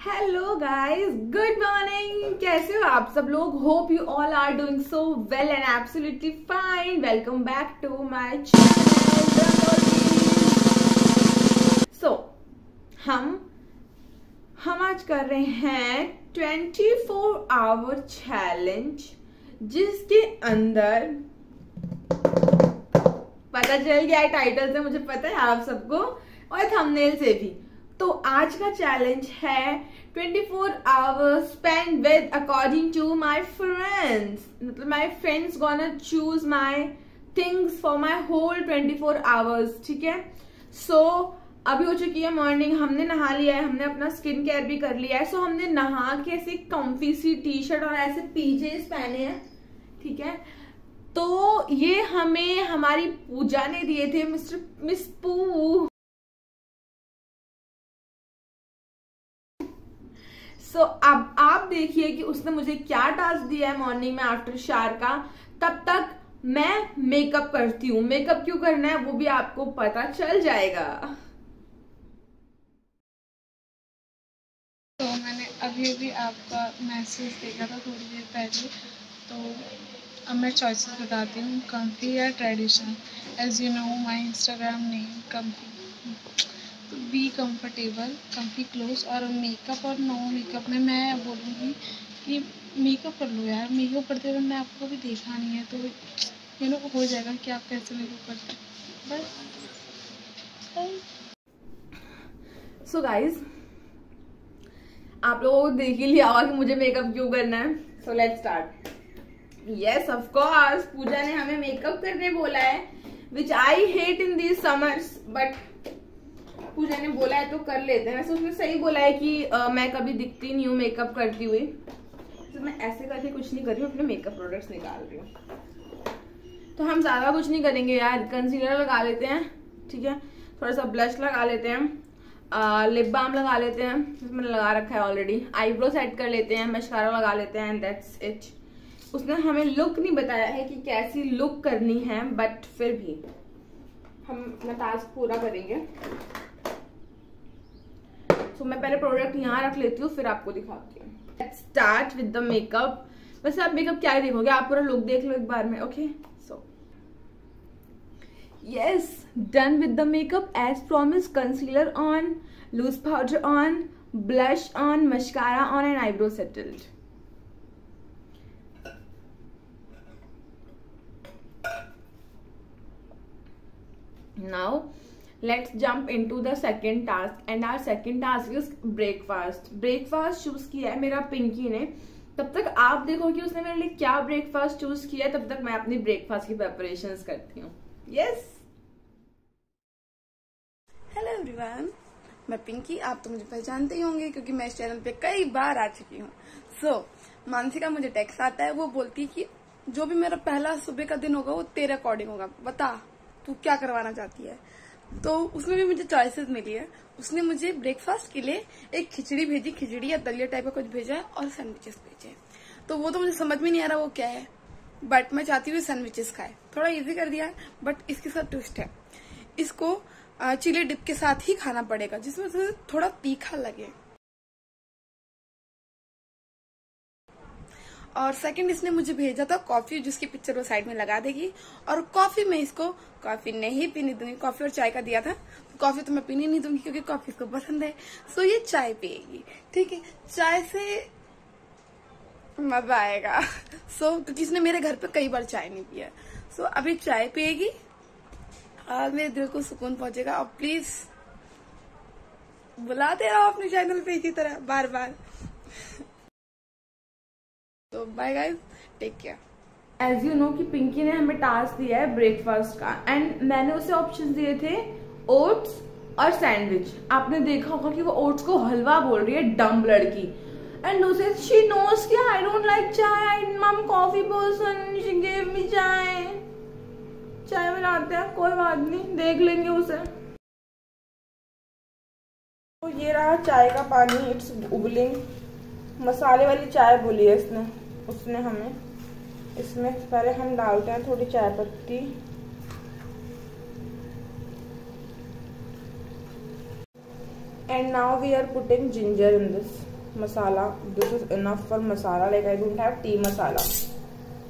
Hello guys, good morning. कैसे हो आप सब लोग? Hope you all are doing so well and absolutely fine. Welcome back to my channel. So हम आज कर रहे हैं 24 आवर चैलेंज, जिसके अंदर पता चल गया है टाइटल से, मुझे पता है आप सबको, और थंबनेल से भी। तो आज का चैलेंज है 24 hours spend with according to my friends. मतलब my friends gonna choose my things for my whole 24 hours. ठीक है। सो अभी हो चुकी है मॉर्निंग, हमने नहा लिया है, हमने अपना स्किन केयर भी कर लिया है। सो हमने नहा के ऐसे कम्फी सी टी शर्ट और ऐसे पीजेस पहने हैं। ठीक है। तो ये हमें हमारी पूजा ने दिए थे, मिस पू। सो अब आप देखिए कि उसने मुझे क्या टास्क दिया है मॉर्निंग में आफ्टर शावर का। तब तक मैं मेकअप करती हूँ। मेकअप क्यों करना है वो भी आपको पता चल जाएगा। तो मैंने अभी आपका मैसेज देखा था थोड़ी देर पहले, तो अब मैं चॉइसेस बताती हूँ, कम्फी या traditional. As you know my Instagram name comfy, तो बी कंफर्टेबल, कम्फी क्लोथ। और मेकअप और नो मेकअप में मैं बोलूँगी कि मेकअप कर लो यार। मेकअप करते हुए मैं आपको कभी देखा नहीं है, तो यू नो हो जाएगा कि आप कैसे मेकअप करते हैं बस। सो गाइज, आप लोगों को देख ही लिया होगा कि मुझे मेकअप क्यों करना है। So let's start. Yes of course, Pooja ने हमें मेकअप करने बोला है, which I hate in these summers, but Pooja ने बोला है तो कर लेते हैं। वैसे उसने सही बोला है कि मैं कभी दिखती नहीं हूँ मेकअप करती हुई। तो मैं ऐसे करके कुछ नहीं कर रही हूँ, अपने मेकअप प्रोडक्ट्स निकाल रही हूँ। तो हम ज्यादा कुछ नहीं करेंगे यार। कंसीलर लगा लेते हैं, ठीक है, थोड़ा सा ब्लश लगा लेते हैं, लिप बाम लगा लेते हैं, जिसमें लगा रखा है ऑलरेडी, आईब्रो सेट कर लेते हैं, मस्कारा लगा लेते हैं, एंड दैट्स इट। उसने हमें लुक नहीं बताया है कि कैसी लुक करनी है, बट फिर भी हम अपना टास्क पूरा करेंगे। तो मैं पहले प्रोडक्ट यहाँ रख लेती हूँ, फिर आपको दिखाती हूँ। Let's start with the makeup. वैसे आप मेकअप क्या ही देखोगे, आप पूरा लुक देख लो एक बार में। Okay, so yes, done with the makeup as promised. Concealer on, loose powder on, blush on, mascara on, and eyebrow settled. Now let's jump into the second task, and our second task is breakfast. breakfast choose किया है मेरा पिंकी ने। तब तक आप देखो कि उसने मेरे लिए क्या ब्रेकफास्ट चूज किया है, तब तक मैं अपनी ब्रेकफास्ट की प्रिपरेशंस करती हूँ। यस, हेलो एवरीवन, मैं पिंकी। आप तो मुझे पहचानते ही होंगे क्योंकि मैं इस चैनल पे कई बार आ चुकी हूँ। मानसी का मुझे टेक्स्ट आता है, वो बोलती है कि जो भी मेरा पहला सुबह का दिन होगा वो तेरे अकॉर्डिंग होगा, बता तू क्या करवाना चाहती है। तो उसमें भी मुझे चॉइसेस मिली है। उसने मुझे ब्रेकफास्ट के लिए एक खिचड़ी भेजी, खिचड़ी या दलिया टाइप का कुछ भेजा है, और सैंडविचेस भेजे। तो वो तो मुझे समझ में नहीं आ रहा वो क्या है, बट मैं चाहती हूँ सैंडविचेस खाए। थोड़ा इजी कर दिया है, बट इसके साथ ट्विस्ट है, इसको चिली डिप के साथ ही खाना पड़ेगा, जिसमें थोड़ा तीखा लगे। और सेकंड, इसने मुझे भेजा था कॉफी, जिसकी पिक्चर वो साइड में लगा देगी। और कॉफी में इसको कॉफी नहीं पीने दूंगी। कॉफी और चाय का दिया था, तो कॉफी तो मैं पीने नहीं दूंगी क्योंकि कॉफी इसको पसंद है। सो ये चाय पिएगी, ठीक है। चाय से मजा आएगा। क्योंकि इसने मेरे घर पे कई बार चाय नहीं पिया। अभी चाय पिएगी और मेरे दिल को सुकून पहुंचेगा। और प्लीज बुलाते रहो अपने चैनल पे इसी तरह बार बार। तो bye guys, take care. As you know कि पिंकी ने हमें टास्क दिया है ब्रेकफास्ट का, एंड मैंने उसे ऑप्शन दिए थे ओट्स और सैंडविच। आपने देखा होगा कि वो ओट्स को हलवा बोल रही है, डम लड़की। एंड उसे शी नोस कि आई डोंट लाइक चाय, I am coffee person, she give me चाय। चाय बनाते हैं, कोई बात नहीं, देख लेंगे उसे। तो ये रहा चाय का पानी, इट्स उबलिंग। मसाले वाली चाय बोली है उसने हमें। इसमें पहले हम डालते हैं थोड़ी चाय पत्ती, and now we are putting ginger in this. masala. This is enough for masala. Like I don't have tea masala.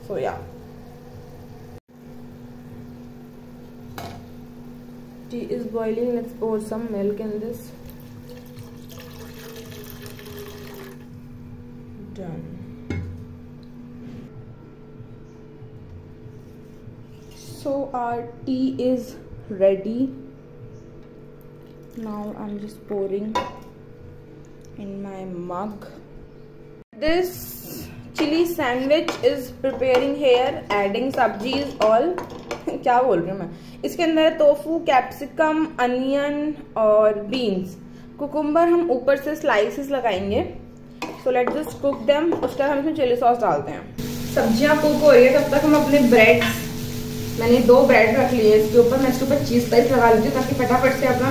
So yeah. Tea is boiling. Let's pour some milk in this. Done. So our tea is ready. Now I'm just pouring in my mug. This chili sandwich is preparing here, adding sabjis all. क्या बोल रही हूँ मैं? इसके अंदर tofu, capsicum, onion और beans, cucumber हम ऊपर से स्लाइसेस लगाएंगे. So let's just cook them. उसके बाद हम इसमें चिली सॉस डालते हैं. सब्जियां कुक हो रही है, तब तक हम अपने ब्रेड, मैंने 2 ब्रेड रख लिए इसके ऊपर. मैं इसके ऊपर चीज स्लाइस लगा लेती हूँ ताकि फटाफट से अपना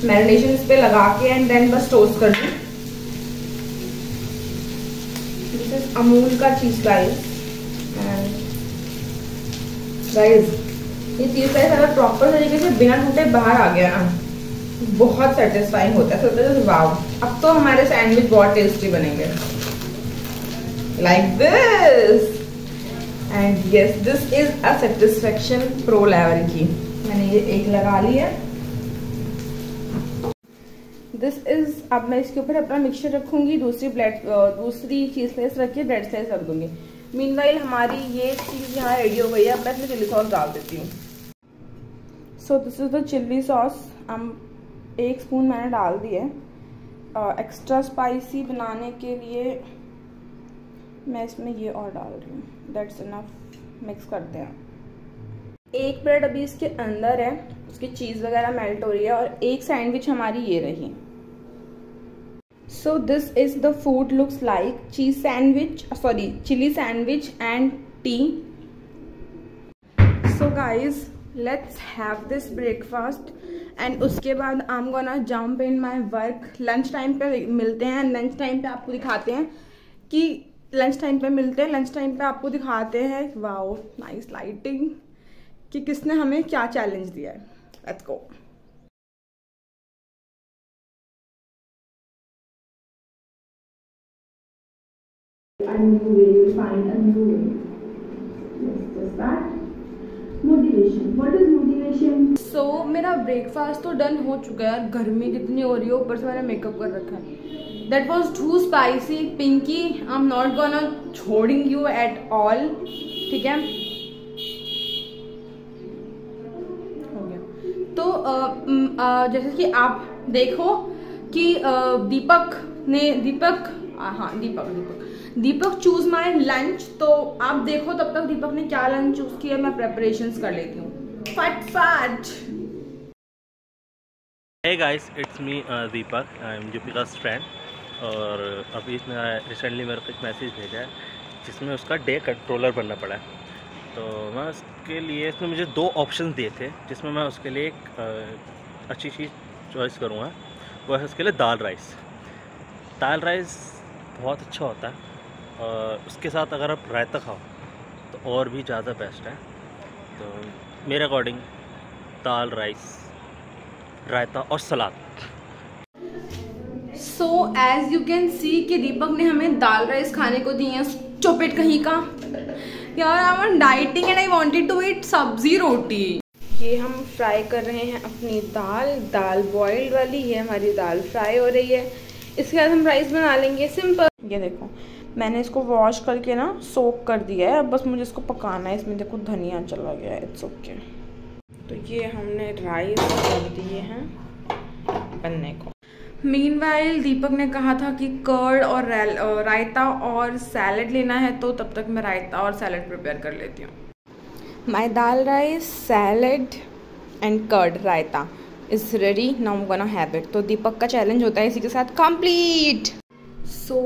मैरिनेशन इस पे लगा के एंड देन बस टोस्ट कर दूँ. दिस इज अमूल का चीज स्लाइस. एंड गाइस, ये चीज स्लाइस अगर प्रॉपर तरीके से बिना टूटे बाहर आ गया ना, बहुत सेटिस्फाइंग होता है. सोचते हैं वाओ, अब तो हमारे सैंडविच बहुत टेस्टी बनेंगे. Like this. And yes, this is a satisfaction pro level की. मैंने ये एक लगा ली है. दिस इज, अब मैं इसके ऊपर अपना मिक्सचर रखूंगी. दूसरी चीज स्लाइस रख के ब्रेड स्लाइस रख दूंगी. मीनवाइल हमारी ये चीज यहाँ रेडी हो गई है. अब मैं इसमें चिली सॉस डाल देती हूँ. सो this is the chilli sauce. 1 spoon मैंने डाल दी है. एक्स्ट्रा स्पाइसी बनाने के लिए मैं इसमें ये और डाल रही हूँ. That's enough. मिक्स करते हैं. एक ब्रेड अभी इसके अंदर है, उसकी चीज वगैरह मेल्ट हो रही है, और एक सैंडविच हमारी ये रही. So this is the food looks like cheese sandwich, sorry chili sandwich and tea. So guys, let's have this breakfast and उसके बाद I am gonna jump in my work. Lunch time पे मिलते हैं. Lunch time पे आपको दिखाते हैं कि लंच टाइम पे आपको दिखाते हैं वाओ नाइस लाइटिंग, कि किसने हमें क्या चैलेंज दिया है. Let's go. A new way, you find a new way. Let's just start. Motivation. What is motivation? So मेरा ब्रेकफास्ट तो डन हो चुका है. गर्मी कितनी हो रही है, ऊपर से मैंने मेकअप कर रखा है. That was too spicy. Pinky, I'm not gonna छोड़ing you at all. ठीक है, हो गया. तो जैसे कि आप देखो कि दीपक चूज माई लंच. तो आप देखो तब तक दीपक ने क्या लंच चूज किया. मैं प्रेपरेशंस कर लेती हूँ फट. Hey guys, it's me Deepak. I am Deepika's friend. और अभी इसने रिसेंटली मेरे को एक मैसेज भेजा है जिसमें उसका डे कंट्रोलर बनना पड़ा है. तो मैं उसके लिए, इसने मुझे 2 ऑप्शन दिए थे जिसमें मैं उसके लिए एक अच्छी चीज़ चॉइस करूँगा. वो है उसके लिए दाल राइस. दाल राइस बहुत अच्छा होता है, और उसके साथ अगर आप रायता खाओ तो और भी ज़्यादा बेस्ट है. तो मेरे अकॉर्डिंग दाल राइस, रायता और सलाद. So as you can see कि दीपक ने हमें दाल राइस खाने को दी है. चौपेट कहीं का यार. I am dieting and I wanted to eat sabzi roti. ये हम फ्राई कर रहे हैं अपनी दाल बॉइल्ड वाली. ये हमारी दाल फ्राई हो रही है. इसके बाद हम राइस बना लेंगे सिंपल. ये देखो, मैंने इसको वॉश करके ना सोक कर दिया है. अब बस मुझे इसको पकाना है. इसमें देखो धनिया चला गया है. It's okay. तो ये हमने राइस कर दिए हैं बनने को. मीनवाइल दीपक ने कहा था कि कर्ड और रायता और सैलड लेना है, तो तब तक मैं रायता और सैलड प्रिपेयर कर लेती हूँ. My dal rice, salad and curd raita is ready. Now I am gonna have it. तो दीपक का चैलेंज होता है इसी के साथ कंप्लीट. सो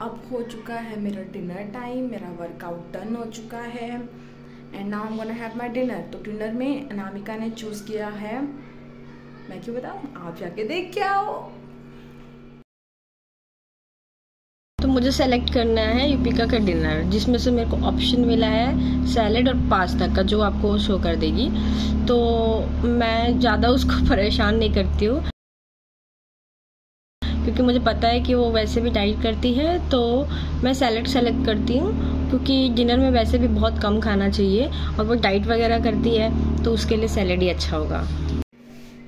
अब हो चुका है मेरा डिनर टाइम. मेरा वर्कआउट डन हो चुका है and now I am gonna have my dinner. तो डिनर में अनामिका ने चूज़ किया है, मैं क्यों बताऊँ, आप जाके देख के आओ. तो मुझे सेलेक्ट करना है यूपिका का डिनर, जिसमें से मेरे को ऑप्शन मिला है सैलेड और पास्ता का, जो आपको शो कर देगी. तो मैं ज़्यादा उसको परेशान नहीं करती हूँ. क्योंकि मुझे पता है कि वो वैसे भी डाइट करती है, तो मैं सैलड सेलेक्ट करती हूँ, क्योंकि डिनर में वैसे भी बहुत कम खाना चाहिए और वो डाइट वगैरह करती है, तो उसके लिए सैलड ही अच्छा होगा।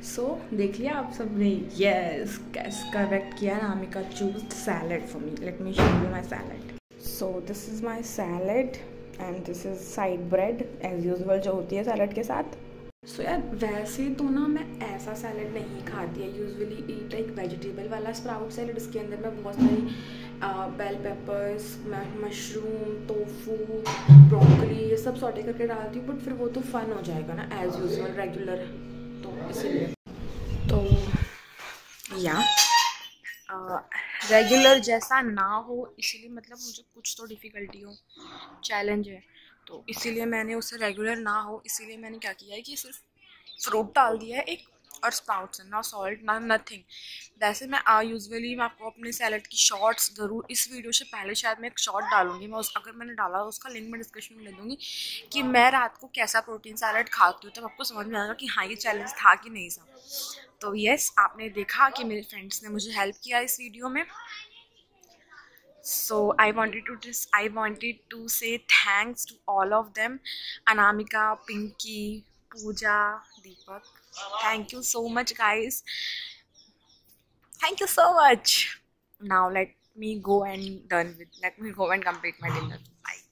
सो देख लिया आप सब ने, यस कैस करेक्ट किया, Namika choose salad for me. Let me show you my salad. So this is my salad and this is side bread as usual जो होती है सैलड के साथ। सो यार वैसे तो ना मैं ऐसा सैलड नहीं खाती है, यूजुअली ईट एक वेजिटेबल वाला स्प्राउट सैलड। इसके अंदर मैं बहुत सारी bell peppers, mushroom, tofu, broccoli ये सब सॉटे करके डालती हूँ, बट फिर वो तो फन हो जाएगा ना एज यूजुअल रेगुलर, तो इसीलिए तो या रेगुलर जैसा ना हो, इसीलिए मतलब मुझे कुछ तो डिफ़िकल्टी हो, चैलेंज है, तो इसीलिए मैंने उसे रेगुलर ना हो, इसीलिए मैंने क्या किया है कि सिर्फ फ्रूट डाल दिया है एक, और स्प्राउट्स ना सॉल्ट ना नथिंग। वैसे मैं यूजुअली मैं आपको अपने सैलड की शॉर्ट्स ज़रूर, इस वीडियो से पहले शायद मैं एक शॉर्ट डालूंगी, मैं अगर मैंने डाला तो उसका लिंक मैं डिस्क्रिप्शन में ले दूँगी कि मैं रात को कैसा प्रोटीन सैलड खाती हूँ, तब आपको समझ में आएगा कि हाँ ये चैलेंज था कि नहीं था। तो यस, आपने देखा कि मेरे फ्रेंड्स ने मुझे हेल्प किया इस वीडियो में। So I wanted to say thanks to all of them, Anamika, Pinky, Pooja, Deepak. Thank you so much guys. Thank you so much. Now let me go and complete my dinner. Bye.